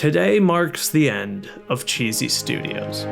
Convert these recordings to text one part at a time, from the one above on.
Today marks the end of Cheesey Studios.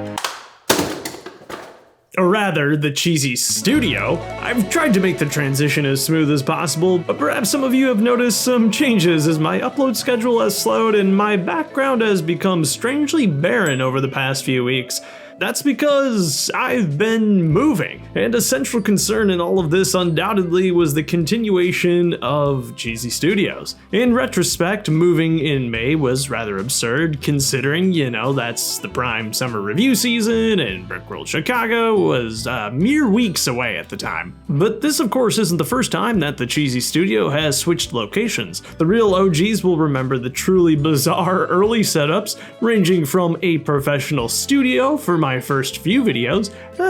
Or rather, the Cheesey Studio. I've tried to make the transition as smooth as possible, but perhaps some of you have noticed some changes as my upload schedule has slowed and my background has become strangely barren over the past few weeks. That's because I've been moving, and a central concern in all of this undoubtedly was the continuation of Cheesey Studios. In retrospect, moving in May was rather absurd, considering, that's the prime summer review season, and Brickworld Chicago was mere weeks away at the time. But this, of course, isn't the first time that the Cheesey Studio has switched locations. The real OGs will remember the truly bizarre early setups, ranging from a professional studio for my first few videos,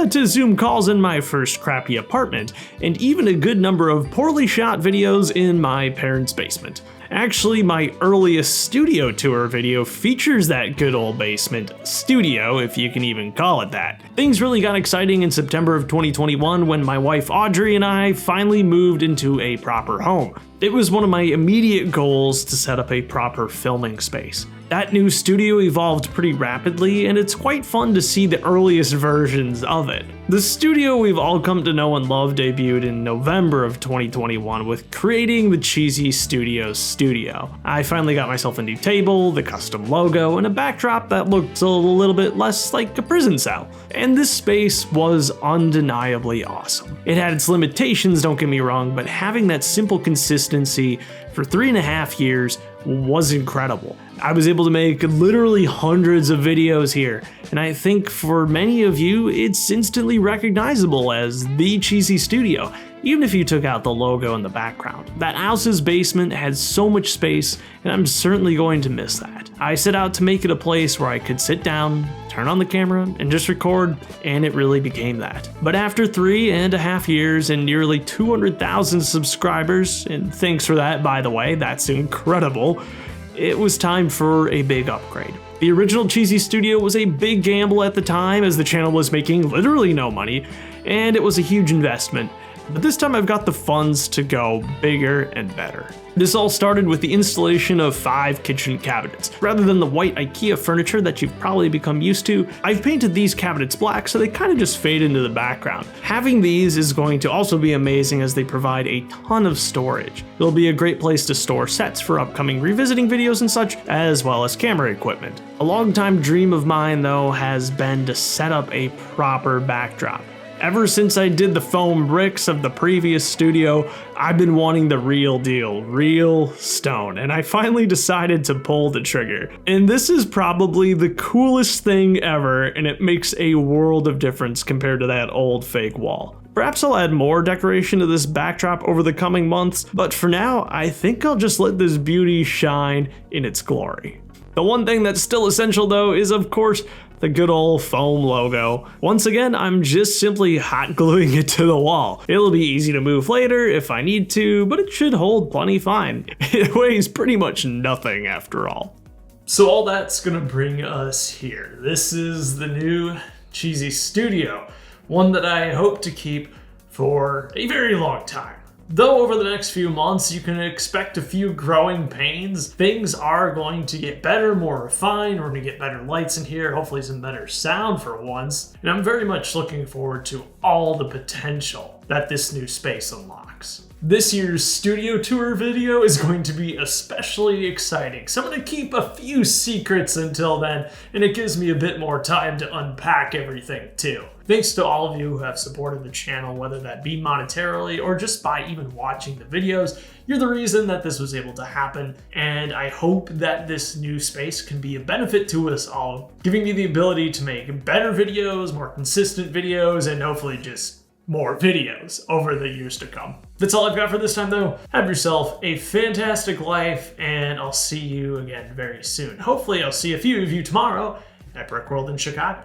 to Zoom calls in my first crappy apartment, and even a good number of poorly shot videos in my parents' basement. Actually, my earliest studio tour video features that good old basement studio, if you can even call it that. Things really got exciting in September of 2021 when my wife Audrey and I finally moved into a proper home. It was one of my immediate goals to set up a proper filming space. That new studio evolved pretty rapidly, and it's quite fun to see the earliest versions of it. The studio we've all come to know and love debuted in November of 2021 with creating the Cheesey Studio. I finally got myself a new table, the custom logo, and a backdrop that looked a little bit less like a prison cell. And this space was undeniably awesome. It had its limitations, don't get me wrong, but having that simple consistency for 3.5 years was incredible. I was able to make literally hundreds of videos here, and I think for many of you, it's instantly recognizable as the Cheesey Studio, even if you took out the logo in the background. That house's basement had so much space, and I'm certainly going to miss that. I set out to make it a place where I could sit down, turn on the camera, and just record, and it really became that. But after 3.5 years and nearly 200,000 subscribers, and thanks for that, by the way, that's incredible, it was time for a big upgrade. The original Cheesey Studio was a big gamble at the time as the channel was making literally no money, and it was a huge investment. But this time I've got the funds to go bigger and better. This all started with the installation of 5 kitchen cabinets. Rather than the white IKEA furniture that you've probably become used to, I've painted these cabinets black so they kind of just fade into the background. Having these is going to also be amazing as they provide a ton of storage. It'll be a great place to store sets for upcoming revisiting videos and such, as well as camera equipment. A long-time dream of mine though has been to set up a proper backdrop. Ever since I did the foam bricks of the previous studio, I've been wanting the real deal, real stone, and I finally decided to pull the trigger. And this is probably the coolest thing ever, and it makes a world of difference compared to that old fake wall. Perhaps I'll add more decoration to this backdrop over the coming months, but for now, I think I'll just let this beauty shine in its glory. The one thing that's still essential though is, of course, the good old foam logo. Once again, I'm just simply hot gluing it to the wall. It'll be easy to move later if I need to, but it should hold plenty fine. It weighs pretty much nothing after all. So all that's gonna bring us here. This is the new Cheesey Studio, one that I hope to keep for a very long time. Though over the next few months, you can expect a few growing pains. Things are going to get better, more refined. We're gonna get better lights in here, hopefully some better sound for once. And I'm very much looking forward to all the potential that this new space unlocks. This year's studio tour video is going to be especially exciting, so I'm going to keep a few secrets until then, and it gives me a bit more time to unpack everything too. Thanks to all of you who have supported the channel, whether that be monetarily or just by even watching the videos. You're the reason that this was able to happen, and I hope that this new space can be a benefit to us all, giving me the ability to make better videos, more consistent videos, and hopefully just more videos over the years to come. That's all I've got for this time though. Have yourself a fantastic life, and I'll see you again very soon. Hopefully I'll see a few of you tomorrow at Brickworld in Chicago.